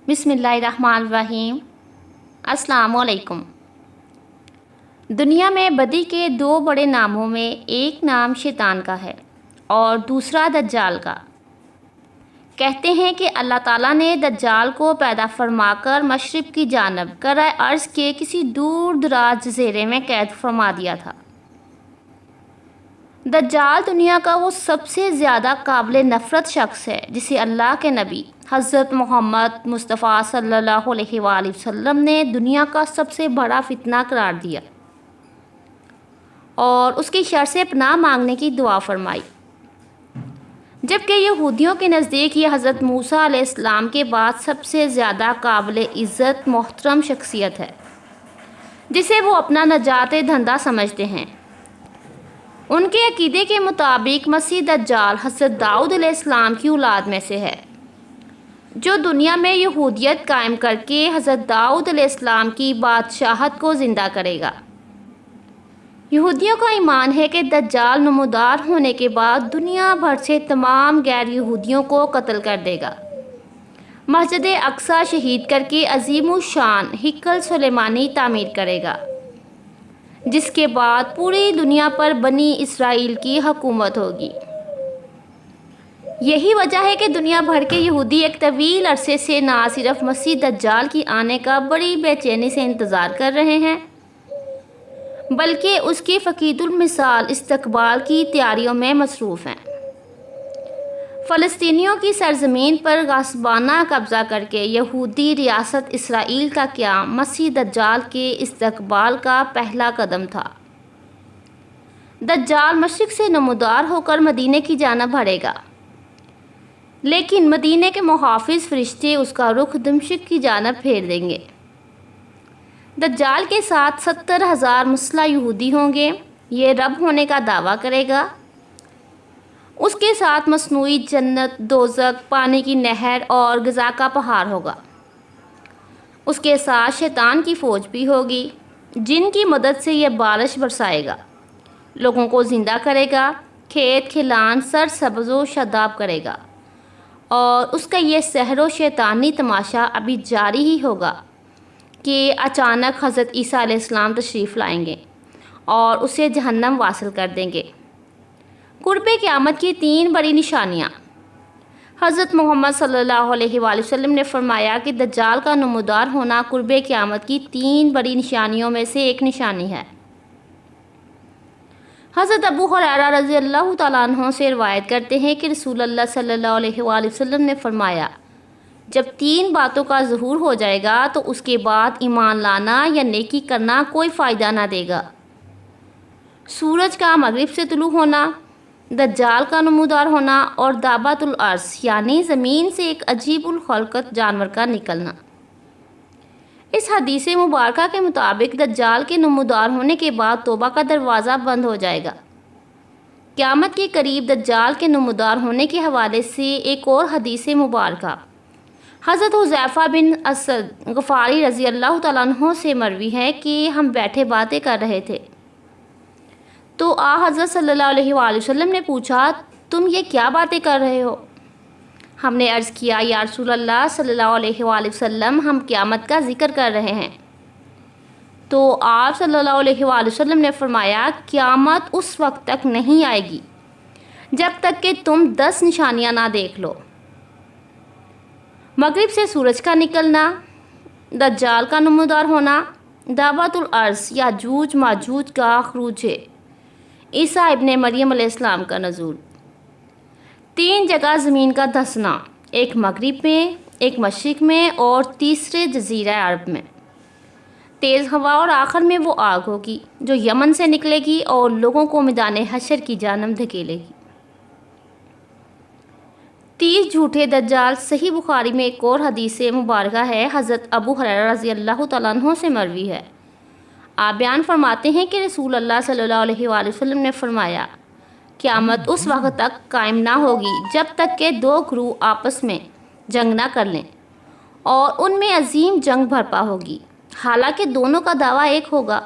بسم اللہ الرحمن الرحیم۔ السلام علیکم۔ دنیا میں بدی کے دو بڑے ناموں میں ایک نام شیطان کا ہے اور دوسرا دجال کا۔ کہتے ہیں کہ اللہ تعالیٰ نے دجال کو پیدا فرما کر مشرق کی جانب کرۂ ارض کے کسی دور دراز جزیرے میں قید فرما دیا تھا۔ دجال دنیا کا وہ سب سے زیادہ قابل نفرت شخص ہے جسے اللہ کے نبی حضرت محمد مصطفیٰ صلی اللہ علیہ وآلہ وسلم نے دنیا کا سب سے بڑا فتنہ قرار دیا اور اس کی شر سے پناہ مانگنے کی دعا فرمائی۔ جبکہ یہودیوں کے نزدیک یہ حضرت موسیٰ علیہ السلام کے بعد سب سے زیادہ قابل عزت محترم شخصیت ہے جسے وہ اپنا نجات دہندہ سمجھتے ہیں۔ ان کے عقیدے کے مطابق مسیح دجال حضرت داؤد علیہ السلام کی اولاد میں سے ہے، جو دنیا میں یہودیت قائم کر کے حضرت داؤد علیہ السلام کی بادشاہت کو زندہ کرے گا۔ یہودیوں کا ایمان ہے کہ دجال نمودار ہونے کے بعد دنیا بھر سے تمام غیر یہودیوں کو قتل کر دے گا، مسجد اقصیٰ شہید کر کے عظیم الشان ہیکل سلیمانی تعمیر کرے گا، جس کے بعد پوری دنیا پر بنی اسرائیل کی حکومت ہوگی۔ یہی وجہ ہے کہ دنیا بھر کے یہودی ایک طویل عرصے سے نہ صرف مسیح دجال کی آنے کا بڑی بے چینی سے انتظار کر رہے ہیں، بلکہ اس کی فقید المثال استقبال کی تیاریوں میں مصروف ہیں۔ فلسطینیوں کی سرزمین پر غصبانہ قبضہ کر کے یہودی ریاست اسرائیل کا قیام مسیح دجال کے استقبال کا پہلا قدم تھا۔ دجال مشرق سے نمودار ہو کر مدینے کی جانب بڑھے گا، لیکن مدینے کے محافظ فرشتے اس کا رخ دمشق کی جانب پھیر دیں گے۔ دجال کے ساتھ 70,000 مسلح یہودی ہوں گے۔ یہ رب ہونے کا دعویٰ کرے گا۔ اس کے ساتھ مصنوعی جنت، دوزخ، پانی کی نہر اور غذا کا پہاڑ ہوگا۔ اس کے ساتھ شیطان کی فوج بھی ہوگی، جن کی مدد سے یہ بارش برسائے گا، لوگوں کو زندہ کرے گا، کھیت کھلان سرسبز و شاداب کرے گا، اور اس کا یہ سحر و شیطانی تماشا ابھی جاری ہی ہوگا کہ اچانک حضرت عیسیٰ علیہ السلام تشریف لائیں گے اور اسے جہنم واصل کر دیں گے۔ قرب قیامت کی 3 بڑی نشانیاں۔ حضرت محمد صلی اللہ علیہ وآلہ وسلم نے فرمایا کہ دجال کا نمودار ہونا قرب قیامت کی 3 بڑی نشانیوں میں سے ایک نشانی ہے۔ حضرت ابو ہریرہ رضی اللہ تعالیٰ عنہ سے روایت کرتے ہیں کہ رسول اللہ صلی اللہ علیہ وآلہ وسلم نے فرمایا، جب 3 باتوں کا ظہور ہو جائے گا تو اس کے بعد ایمان لانا یا نیکی کرنا کوئی فائدہ نہ دے گا۔ سورج کا مغرب سے طلوع ہونا، دجال کا نمودار ہونا اور دابۃ الارض یعنی زمین سے ایک عجیب الخلقت جانور کا نکلنا۔ اس حدیث مبارکہ کے مطابق دجال کے نمودار ہونے کے بعد توبہ کا دروازہ بند ہو جائے گا۔ قیامت کے قریب دجال کے نمودار ہونے کے حوالے سے ایک اور حدیث مبارکہ حضرت حذیفہ بن اسد غفاری رضی اللہ تعالیٰ عنہ سے مروی ہے کہ ہم بیٹھے باتیں کر رہے تھے تو حضرت صلی اللہ علیہ وآلہ وسلم نے پوچھا، تم یہ کیا باتیں کر رہے ہو؟ ہم نے عرض کیا، یا رسول اللہ صلی اللہ علیہ وآلہ وسلم، ہم قیامت کا ذکر کر رہے ہیں۔ تو آپ صلی اللہ علیہ وآلہ وسلم نے فرمایا، قیامت اس وقت تک نہیں آئے گی جب تک کہ تم 10 نشانیاں نہ دیکھ لو۔ مغرب سے سورج کا نکلنا، دجال کا نمودار ہونا، دابۃ الارض یاجوج ماجوج کا خروج، عیسیٰ ابن مریم علیہ السلام کا نزول۔ 3 جگہ زمین کا دھنسنا، ایک مغرب میں، ایک مشرق میں اور تیسرے جزیرہ عرب میں۔ تیز ہوا اور آخر میں وہ آگ ہوگی جو یمن سے نکلے گی اور لوگوں کو میدان حشر کی جانب دھکیلے گی۔ 30 جھوٹے دجال۔ صحیح بخاری میں ایک اور حدیث مبارکہ ہے، حضرت ابو ہریرہ رضی اللہ تعالیٰ عنہ سے مروی ہے۔ آپ بیان فرماتے ہیں کہ رسول اللہ صلی اللہ علیہ وآلہ وسلم نے فرمایا، قیامت اس وقت تک قائم نہ ہوگی جب تک کہ 2 گروہ آپس میں جنگ نہ کر لیں اور ان میں عظیم جنگ برپا ہوگی، حالانکہ دونوں کا دعویٰ ایک ہوگا،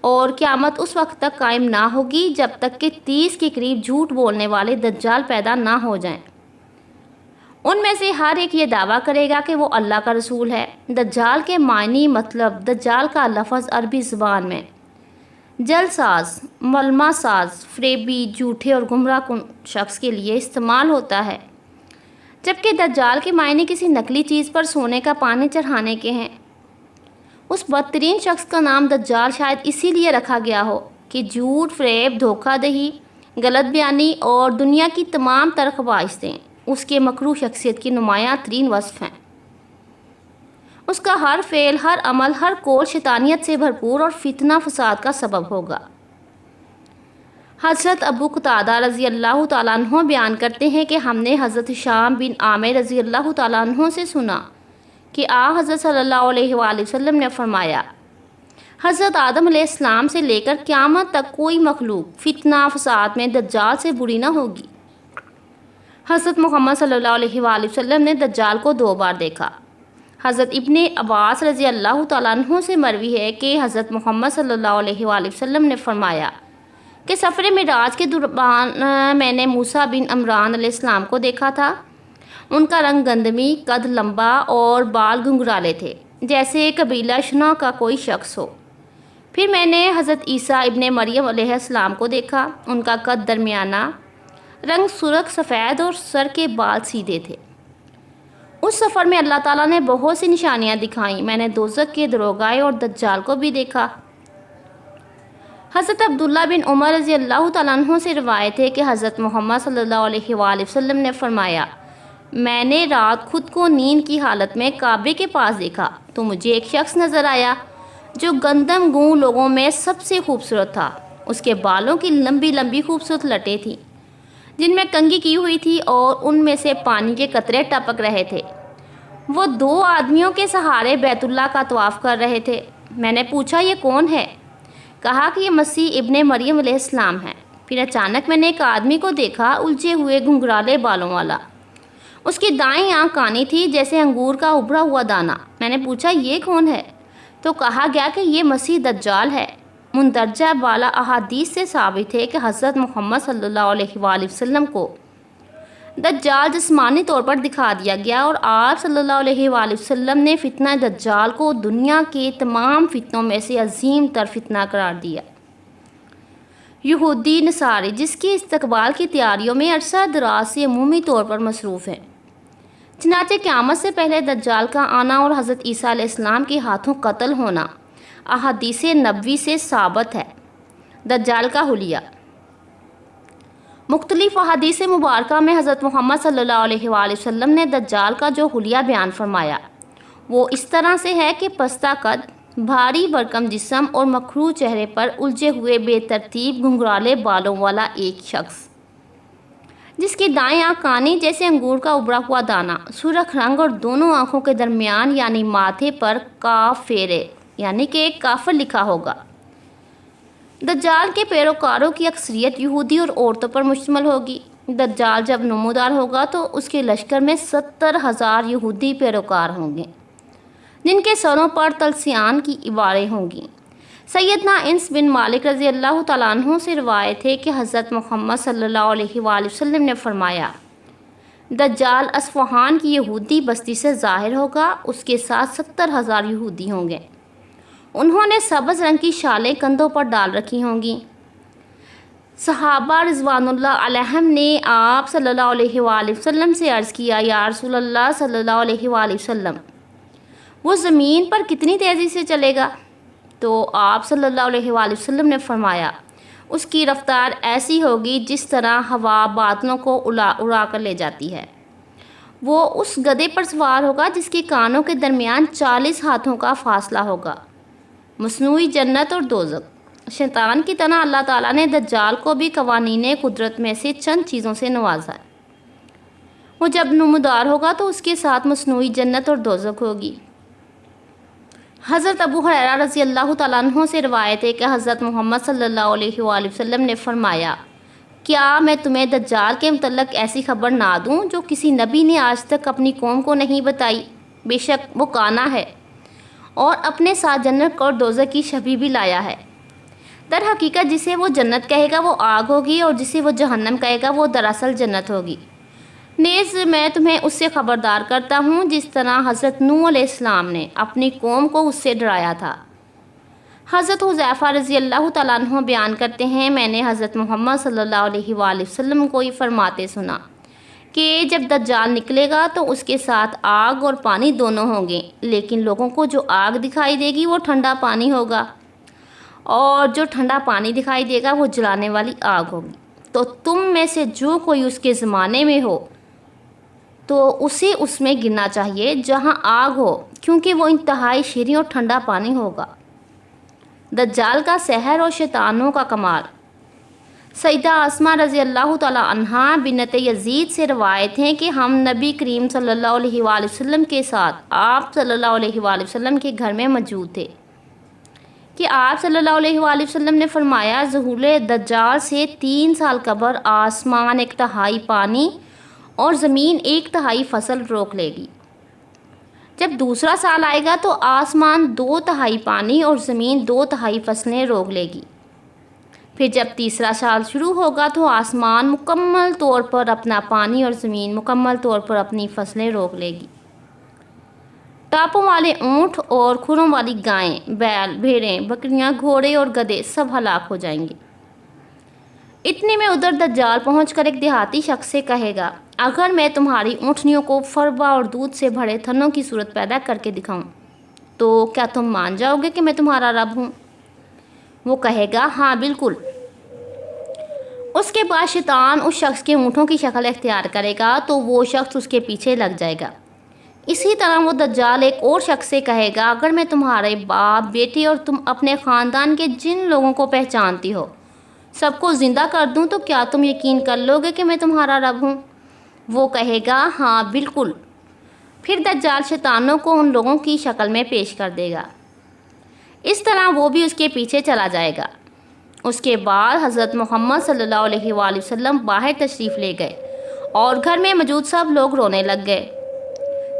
اور قیامت اس وقت تک قائم نہ ہوگی جب تک کہ 30 کے قریب جھوٹ بولنے والے دجال پیدا نہ ہو جائیں، ان میں سے ہر ایک یہ دعویٰ کرے گا کہ وہ اللہ کا رسول ہے۔ دجال کے معنی مطلب دجال کا لفظ عربی زبان میں جل ساز، ملمہ ساز، فریبی، جھوٹے اور گمراہ کن شخص کے لیے استعمال ہوتا ہے، جبکہ دجال کے معنی کسی نقلی چیز پر سونے کا پانی چڑھانے کے ہیں۔ اس بدترین شخص کا نام دجال شاید اسی لیے رکھا گیا ہو کہ جھوٹ، فریب، دھوکہ دہی، غلط بیانی اور دنیا کی تمام تر خواہشیں اس کے مکروہ شخصیت کی نمایاں ترین وصف ہیں۔ اس کا ہر فعل، ہر عمل، ہر قول شیطانیت سے بھرپور اور فتنہ فساد کا سبب ہوگا۔ حضرت ابو قتادہ رضی اللہ تعالیٰ عنہ بیان کرتے ہیں کہ ہم نے حضرت ہشام بن عامر رضی اللہ تعالیٰ عنہ سے سنا کہ حضرت صلی اللہ علیہ وآلہ وسلم نے فرمایا، حضرت آدم علیہ السلام سے لے کر قیامت تک کوئی مخلوق فتنہ فساد میں دجال سے بری نہ ہوگی۔ حضرت محمد صلی اللہ علیہ وآلہ وسلم نے دجال کو 2 بار دیکھا۔ حضرت ابن عباس رضی اللہ تعالیٰ عنہ سے مروی ہے کہ حضرت محمد صلی اللہ علیہ وآلہ وسلم نے فرمایا کہ سفر معراج کے دوران میں نے موسیٰ بن عمران علیہ السلام کو دیکھا تھا۔ ان کا رنگ گندمی، قد لمبا اور بال گھنگرالے تھے، جیسے قبیلہ شنا کا کوئی شخص ہو۔ پھر میں نے حضرت عیسیٰ ابن مریم علیہ السلام کو دیکھا۔ ان کا قد درمیانہ، رنگ سرخ سفید اور سر کے بال سیدھے تھے۔ اس سفر میں اللہ تعالیٰ نے بہت سی نشانیاں دکھائیں۔ میں نے دوزخ کے دروگائے اور دجال کو بھی دیکھا۔ حضرت عبداللہ بن عمر رضی اللہ تعالیٰ عنہ سے روایت ہے کہ حضرت محمد صلی اللہ علیہ وآلہ وسلم نے فرمایا، میں نے رات خود کو نیند کی حالت میں کعبے کے پاس دیکھا تو مجھے ایک شخص نظر آیا جو گندم گوں لوگوں میں سب سے خوبصورت تھا۔ اس کے بالوں کی لمبی لمبی خوبصورت لٹیں تھیں جن میں کنگھی کی ہوئی تھی اور ان میں سے پانی کے قطرے ٹپک رہے تھے۔ وہ 2 آدمیوں کے سہارے بیت اللہ کا طواف کر رہے تھے۔ میں نے پوچھا، یہ کون ہے؟ کہا کہ یہ مسیح ابن مریم علیہ السلام ہے۔ پھر اچانک میں نے ایک آدمی کو دیکھا، الجھے ہوئے گھنگرالے بالوں والا۔ اس کی دائیں آنکھ کانی تھی جیسے انگور کا ابھرا ہوا دانہ۔ میں نے پوچھا، یہ کون ہے؟ تو کہا گیا کہ یہ مسیح دجال ہے۔ مندرجہ بالا احادیث سے ثابت ہے کہ حضرت محمد صلی اللہ علیہ وآلہ وسلم کو دجال جسمانی طور پر دکھا دیا گیا اور آپ صلی اللہ علیہ وآلہ وسلم نے فتنہ دجال کو دنیا کے تمام فتنوں میں سے عظیم تر فتنہ قرار دیا۔ یہودی نصاری جس کی استقبال کی تیاریوں میں عرصہ دراز سے عمومی طور پر مصروف ہیں۔ چنانچہ قیامت سے پہلے دجال کا آنا اور حضرت عیسیٰ علیہ السلام کے ہاتھوں قتل ہونا احادیث نبوی سے ثابت ہے۔ دجال کا حلیہ۔ مختلف احادیث مبارکہ میں حضرت محمد صلی اللہ علیہ وآلہ وسلم نے دجال کا جو حلیہ بیان فرمایا وہ اس طرح سے ہے کہ پستہ قد، بھاری بھرکم جسم اور مکروہ چہرے پر الجھے ہوئے بے ترتیب گھنگرالے بالوں والا ایک شخص، جس کی دائیں آنکھ کانی جیسے انگور کا ابھرا ہوا دانہ، سرخ رنگ اور دونوں آنکھوں کے درمیان یعنی ماتھے پر کاف فیرے یعنی کہ ایک کافر لکھا ہوگا۔ دجال کے پیروکاروں کی اکثریت یہودی اور عورتوں پر مشتمل ہوگی۔ دجال جب نمودار ہوگا تو اس کے لشکر میں 70,000 یہودی پیروکار ہوں گے جن کے سروں پر تلسیان کی عباریں ہوں گی۔ سیدنا انس بن مالک رضی اللہ تعالیٰ عنہ سے روایت ہے کہ حضرت محمد صلی اللہ علیہ وآلہ وسلم نے فرمایا، دجال اصفہان کی یہودی بستی سے ظاہر ہوگا، اس کے ساتھ 70,000 یہودی ہوں گے۔ انہوں نے سبز رنگ کی شالیں کندھوں پر ڈال رکھی ہوں گی۔ صحابہ رضوان اللہ علیہم نے آپ صلی اللہ علیہ وآلہ وسلم سے عرض کیا، یا رسول اللہ صلی اللہ علیہ وآلہ وسلم، وہ زمین پر کتنی تیزی سے چلے گا؟ تو آپ صلی اللہ علیہ وآلہ وسلم نے فرمایا، اس کی رفتار ایسی ہوگی جس طرح ہوا بادلوں کو اڑا کر لے جاتی ہے۔ وہ اس گدھے پر سوار ہوگا جس کے کانوں کے درمیان 40 ہاتھوں کا فاصلہ ہوگا۔ مصنوعی جنت اور دوزخ۔ شیطان کی طرح اللہ تعالیٰ نے دجال کو بھی قوانین قدرت میں سے چند چیزوں سے نوازا ہے۔ وہ جب نمودار ہوگا تو اس کے ساتھ مصنوعی جنت اور دوزخ ہوگی۔ حضرت ابو ہریرہ رضی اللہ تعالیٰ عنہ سے روایت ہے کہ حضرت محمد صلی اللہ علیہ وآلہ وسلم نے فرمایا، کیا میں تمہیں دجال کے متعلق ایسی خبر نہ دوں جو کسی نبی نے آج تک اپنی قوم کو نہیں بتائی؟ بے شک وہ کانا ہے اور اپنے ساتھ جنت اور دوزخ کی شبیہ بھی لایا ہے۔ در حقیقت جسے وہ جنت کہے گا وہ آگ ہوگی اور جسے وہ جہنم کہے گا وہ دراصل جنت ہوگی۔ نیز میں تمہیں اس سے خبردار کرتا ہوں جس طرح حضرت نوح علیہ السلام نے اپنی قوم کو اس سے ڈرایا تھا۔ حضرت حذیفہ رضی اللہ تعالیٰ عنہ بیان کرتے ہیں، میں نے حضرت محمد صلی اللہ علیہ وآلہ وسلم کو یہ فرماتے سنا کہ جب دجال نکلے گا تو اس کے ساتھ آگ اور پانی دونوں ہوں گے، لیکن لوگوں کو جو آگ دکھائی دے گی وہ ٹھنڈا پانی ہوگا، اور جو ٹھنڈا پانی دکھائی دے گا وہ جلانے والی آگ ہوگی۔ تو تم میں سے جو کوئی اس کے زمانے میں ہو تو اسے اس میں گرنا چاہیے جہاں آگ ہو، کیونکہ وہ انتہائی شیریں اور ٹھنڈا پانی ہوگا۔ دجال کا سحر اور شیطانوں کا کمال۔ سیدہ اسماء رضی اللہ تعالیٰ عنہا بنت یزید سے روایت ہے کہ ہم نبی کریم صلی اللہ علیہ وآلہ وسلم کے ساتھ آپ صلی اللہ علیہ وآلہ وسلم کے گھر میں موجود تھے کہ آپ صلی اللہ علیہ وآلہ وسلم نے فرمایا، ظہور دجال سے 3 سال قبل آسمان 1/3 پانی اور زمین 1/3 فصل روک لے گی۔ جب دوسرا سال آئے گا تو آسمان 2/3 پانی اور زمین 2/3 فصلیں روک لے گی۔ پھر جب تیسرا سال شروع ہوگا تو آسمان مکمل طور پر اپنا پانی اور زمین مکمل طور پر اپنی فصلیں روک لے گی۔ ٹاپوں والے اونٹ اور کھروں والی گائیں، بیل، بھیڑیں، بکریاں، گھوڑے اور گدھے سب ہلاک ہو جائیں گے۔ اتنے میں ادھر دجال پہنچ کر ایک دیہاتی شخص سے کہے گا، اگر میں تمہاری اونٹنیوں کو فربہ اور دودھ سے بھرے تھنوں کی صورت پیدا کر کے دکھاؤں تو کیا تم مان جاؤ گے کہ میں تمہارا رب ہوں؟ وہ کہے گا، ہاں بالکل۔ اس کے بعد شیطان اس شخص کے اونٹوں کی شکل اختیار کرے گا تو وہ شخص اس کے پیچھے لگ جائے گا۔ اسی طرح وہ دجال ایک اور شخص سے کہے گا، اگر میں تمہارے باپ، بیٹے اور تم اپنے خاندان کے جن لوگوں کو پہچانتی ہو سب کو زندہ کر دوں تو کیا تم یقین کر لو گے کہ میں تمہارا رب ہوں؟ وہ کہے گا، ہاں بالکل۔ پھر دجال شیطانوں کو ان لوگوں کی شکل میں پیش کر دے گا۔ اس طرح وہ بھی اس کے پیچھے چلا جائے گا۔ اس کے بعد حضرت محمد صلی اللہ علیہ وآلہ وسلم باہر تشریف لے گئے اور گھر میں موجود سب لوگ رونے لگ گئے۔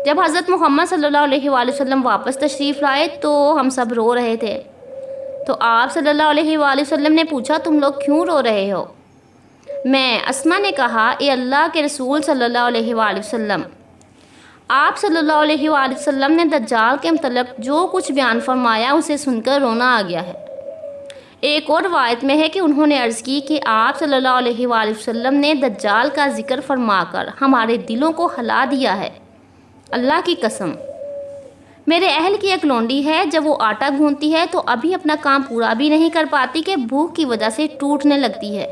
جب حضرت محمد صلی اللہ علیہ وآلہ وسلم واپس تشریف لائے تو ہم سب رو رہے تھے۔ تو آپ صلی اللہ علیہ وآلہ وسلم نے پوچھا، تم لوگ کیوں رو رہے ہو؟ میں اسماء نے کہا، اے اللہ کے رسول صلی اللہ علیہ وآلہ وسلم، آپ صلی اللہ علیہ وآلہ وسلم نے دجال کے متعلق جو کچھ بیان فرمایا اسے سن کر رونا آ گیا ہے۔ ایک اور روایت میں ہے کہ انہوں نے عرض کی کہ آپ صلی اللہ علیہ وآلہ وسلم نے دجال کا ذکر فرما کر ہمارے دلوں کو ہلا دیا ہے۔ اللہ کی قسم، میرے اہل کی ایک لونڈی ہے، جب وہ آٹا گوندتی ہے تو ابھی اپنا کام پورا بھی نہیں کر پاتی کہ بھوک کی وجہ سے ٹوٹنے لگتی ہے۔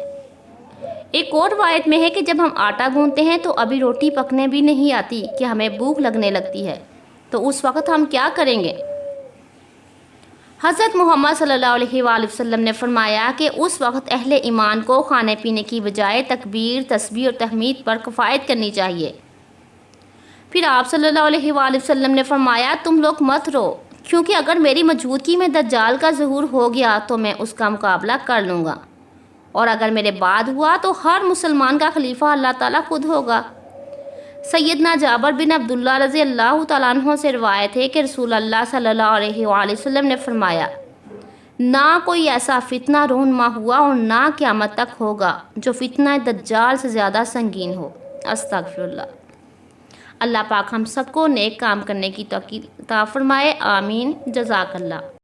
ایک اور روایت میں ہے کہ جب ہم آٹا گوندتے ہیں تو ابھی روٹی پکنے بھی نہیں آتی کہ ہمیں بھوک لگنے لگتی ہے، تو اس وقت ہم کیا کریں گے؟ حضرت محمد صلی اللہ علیہ وآلہ وسلم نے فرمایا کہ اس وقت اہل ایمان کو کھانے پینے کی بجائے تکبیر، تسبیح اور تحمید پر کفایت کرنی چاہیے۔ پھر آپ صلی اللہ علیہ وآلہ وسلم نے فرمایا، تم لوگ مت رو، کیونکہ اگر میری موجودگی میں دجال کا ظہور ہو گیا تو میں اس کا مقابلہ کر لوں گا، اور اگر میرے بعد ہوا تو ہر مسلمان کا خلیفہ اللہ تعالیٰ خود ہوگا۔ سیدنا جابر بن عبداللہ رضی اللہ تعالیٰ عنہ سے روایت ہے کہ رسول اللہ صلی اللہ علیہ وآلہ وسلم نے فرمایا، نہ کوئی ایسا فتنہ رونما ہوا اور نہ قیامت تک ہوگا جو فتنہ دجال سے زیادہ سنگین ہو۔ استغفر اللہ۔ اللہ پاک ہم سب کو نیک کام کرنے کی توفیق عطا فرمائے، آمین۔ جزاک اللہ۔